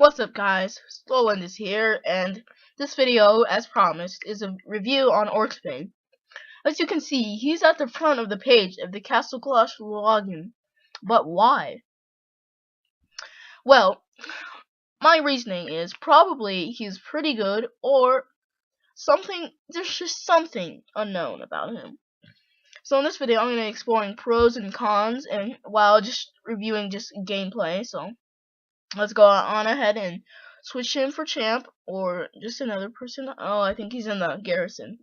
What's up guys, Soulendis here, and this video, as promised, is a review on Orksbane. As you can see, he's at the front of the page of the Castle Clash login. But why? Well, my reasoning is probably he's pretty good, or there's just something unknown about him. So in this video, I'm going to be exploring pros and cons, and while just reviewing just gameplay, so let's go on ahead and switch him for champ, or just another person. Oh, I think he's in the garrison.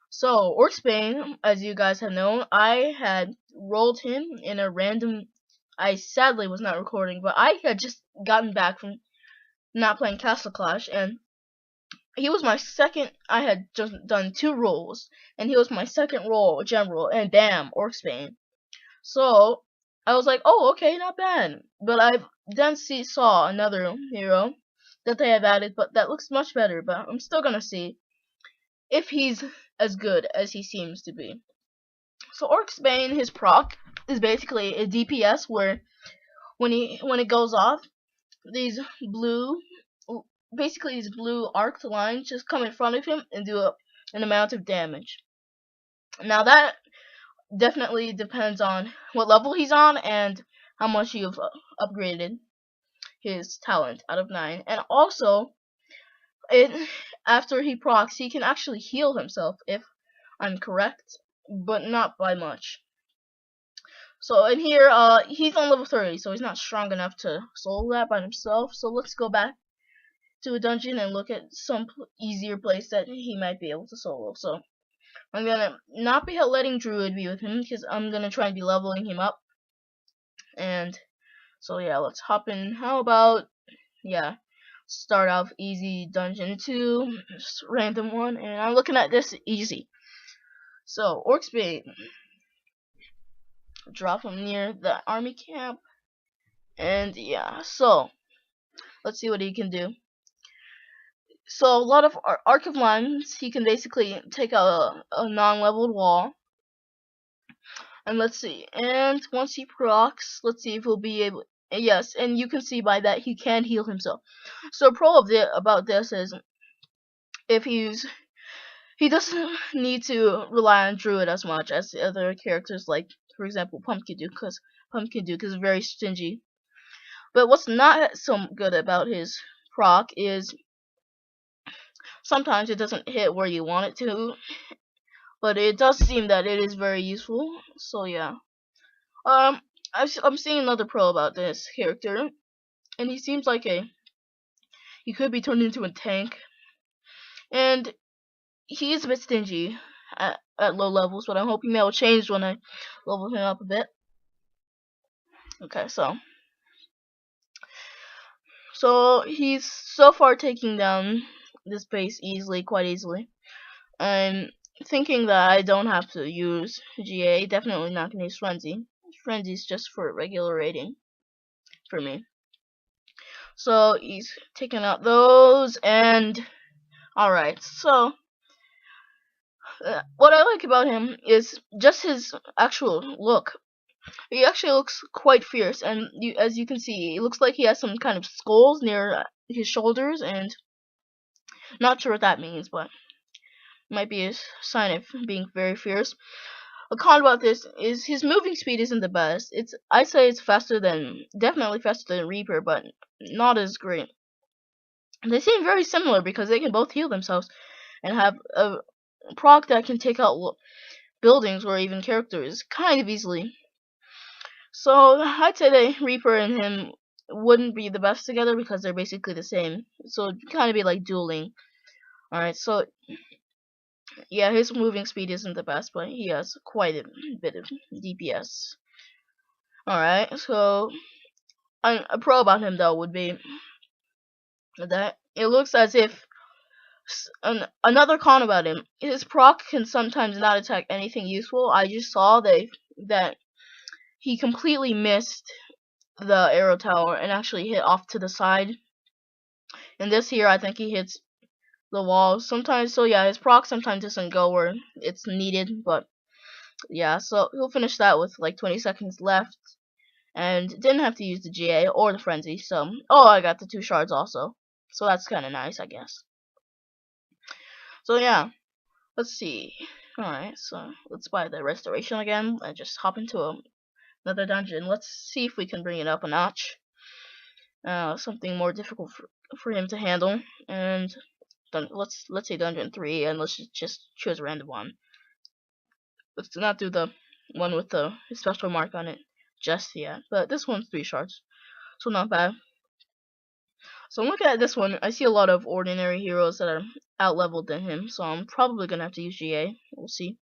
So, Orksbane, as you guys have known, I had rolled him in a random... I sadly was not recording, but I had just gotten back from not playing Castle Clash, and he was my second... I had just done 2 rolls, and he was my second roll, general, and bam, Orksbane. So, I was like, oh, okay, not bad. But I then saw another hero that they have added, but that looks much better. But I'm still gonna see if he's as good as he seems to be. So Orksbane, his proc is basically a DPS where when it goes off, these blue arced lines just come in front of him and do an amount of damage. Now that definitely depends on what level he's on and how much you've upgraded his talent out of 9. And also, after he procs, he can actually heal himself, if I'm correct, but not by much. So in here, he's on level 30, so he's not strong enough to solo that by himself. So let's go back to a dungeon and look at some easier place that he might be able to solo. So I'm gonna not be letting Druid be with him, because I'm gonna try and be leveling him up. And so yeah, let's hop in. How about, yeah, start off easy dungeon 2, just random one, and I'm looking at this easy. So Orksbane, drop him near the army camp, and yeah, so let's see what he can do. So a lot of arc of lines, he can basically take out a non-leveled wall. And let's see, and once he procs, let's see if he'll be able... Yes, and you can see by that he can heal himself. So pro about this is, if he doesn't need to rely on Druid as much as the other characters, like, for example, Pumpkin Duke is very stingy. But what's not so good about his proc is sometimes it doesn't hit where you want it to, but it does seem that it is very useful. So yeah, I'm seeing another pro about this character, and he seems like he could be turned into a tank, and he is a bit stingy at low levels, but I'm hoping that will change when I level him up a bit. Okay, so he's so far taking down this base quite easily. I'm thinking that I don't have to use GA, definitely not gonna use Frenzy. Frenzy's just for regular rating for me. So he's taking out those, and alright, so what I like about him is just his actual look. He actually looks quite fierce, and as you can see, it looks like he has some kind of skulls near his shoulders, and not sure what that means, but might be a sign of being very fierce. A con about this is his moving speed isn't the best. I'd say it's definitely faster than Reaper, but not as great. They seem very similar because they can both heal themselves and have a proc that can take out buildings or even characters kind of easily. So I'd say that Reaper and him wouldn't be the best together because they're basically the same. So it'd kind of be like dueling. Alright, so yeah, his moving speed isn't the best, but he has quite a bit of DPS. Alright, so a pro about him though would be that it looks as if another con about him, his proc can sometimes not attack anything useful. I just saw that he completely missed the arrow tower and actually hit off to the side. And this here, I think he hits the wall sometimes. So yeah, his proc sometimes doesn't go where it's needed, but yeah, so he'll finish that with like 20 seconds left. and didn't have to use the GA or the frenzy. So, oh, I got the 2 shards also, so that's kind of nice, I guess. So yeah, let's see. Alright, so let's buy the restoration again and just hop into another dungeon. Let's see if we can bring it up a notch. Something more difficult for him to handle. And let's say dungeon 3, and let's just choose a random one. Let's not do the one with the special mark on it just yet. But this one's 3 shards, so not bad. So I'm looking at this one. I see a lot of ordinary heroes that are out-leveled than him, so I'm probably gonna have to use GA. We'll see.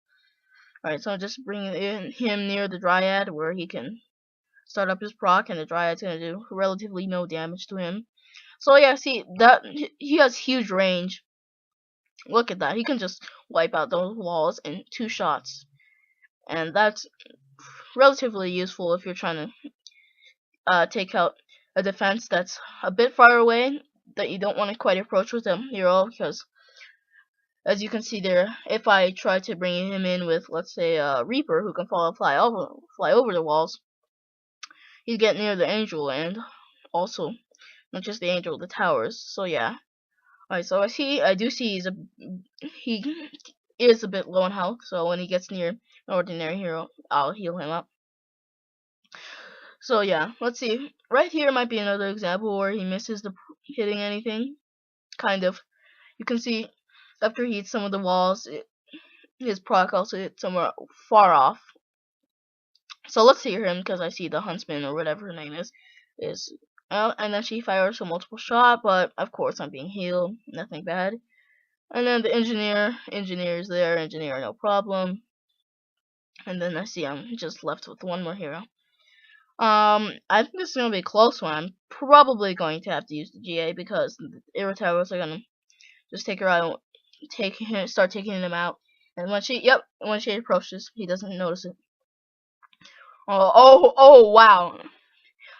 Alright, so I'm just bringing him near the Dryad, where he can start up his proc, and the Dryad's gonna do relatively no damage to him. So yeah, see, that he has huge range. Look at that. He can just wipe out those walls in 2 shots. And that's relatively useful if you're trying to take out a defense that's a bit far away, that you don't want to quite approach with a hero, because as you can see there, if I try to bring him in with, let's say, a Reaper who can fly over the walls, he'd get near the Angel, and also not just the Angel, the towers. So yeah. Alright, so I do see he is a bit low on health, so when he gets near an ordinary hero, I'll heal him up. So yeah, let's see. Right here might be another example where he misses the hitting anything. Kind of. You can see after he hits some of the walls, his proc also hit somewhere far off. So let's hear him, because I see the Huntsman or whatever her name is out, and then she fires a multiple shot, but of course I'm being healed, nothing bad. And then the engineer is there, engineer no problem. And then I see I'm just left with one more hero. I think this is gonna be a close one. I'm probably going to have to use the GA, because the Irritowers are gonna just take her out, start taking him out. And when she approaches, he doesn't notice it. Oh, wow.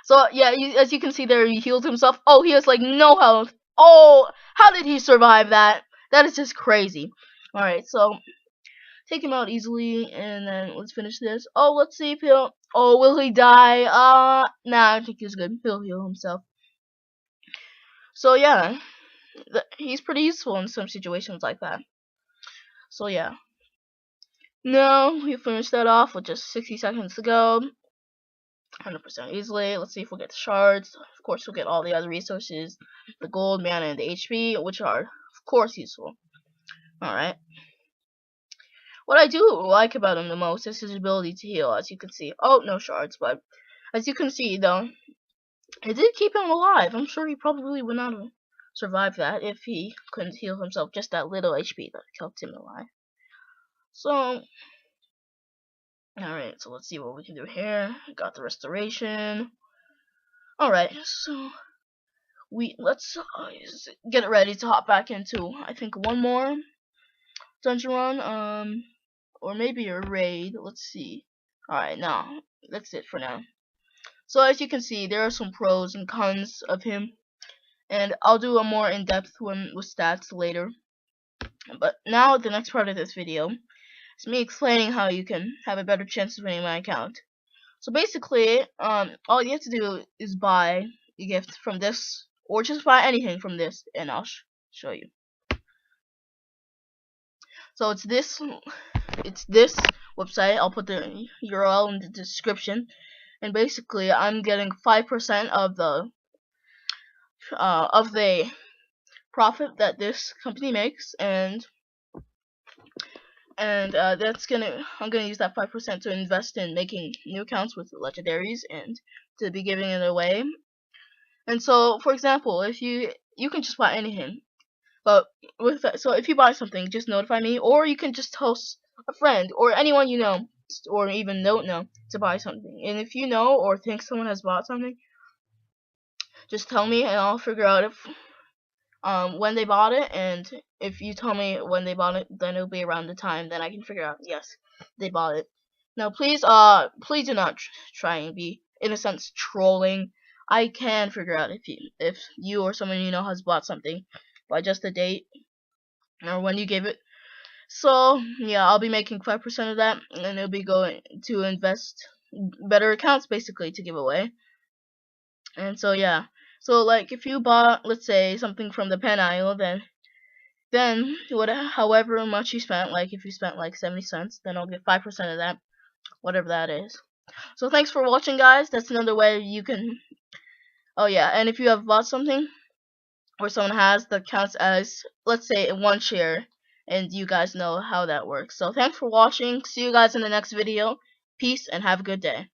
So yeah, as you can see there, he healed himself. Oh, he has like no health. Oh, how did he survive that? That is just crazy. Alright, so take him out easily, and then let's finish this. Oh, let's see if he'll... Oh, will he die? Nah, I think he's good. He'll heal himself. So yeah, he's pretty useful in some situations like that. So yeah. Now, we finished that off with just 60 seconds to go. 100% easily. Let's see if we'll get the shards. Of course, we'll get all the other resources, the gold, mana, and the HP, which are, of course, useful. Alright. What I do like about him the most is his ability to heal, as you can see. Oh, no shards, but as you can see, though, it did keep him alive. I'm sure he probably would not have survived that if he couldn't heal himself. Just that little HP that kept him alive. So, alright, so let's see what we can do here. Got the restoration. Alright, so let's get ready to hop back into, I think, one more dungeon run, or maybe a raid. Let's see. Alright, now that's it for now. So as you can see, there are some pros and cons of him, and I'll do a more in-depth one with stats later. But now the next part of this video is me explaining how you can have a better chance of winning my account. So basically, all you have to do is buy a gift from this, or just buy anything from this, and I'll show you. So it's this website. I'll put the URL in the description. And basically, I'm getting 5% of the profit that this company makes, and I'm gonna use that 5% to invest in making new accounts with legendaries and to be giving it away. And so, for example, if you can just buy anything, but so if you buy something, just notify me, or you can just host a friend or anyone you know, or even don't know, to buy something. And if you know or think someone has bought something, just tell me, and I'll figure out if when they bought it. And if you tell me when they bought it, then it'll be around the time that I can figure out, yes, they bought it. Now, please do not try and be, in a sense, trolling. I can figure out if you or someone you know has bought something by just the date or when you gave it. So yeah, I'll be making 5% of that, and it'll be going to invest better accounts basically to give away. And so yeah, so like if you bought, let's say, something from the pen aisle, then however much you spent, like if you spent like 70 cents, then I'll get 5% of that, whatever that is. So thanks for watching, guys. That's another way you can. Oh yeah, and if you have bought something or someone has, that counts as, let's say, 1 share, and you guys know how that works. So thanks for watching. See you guys in the next video. Peace and have a good day.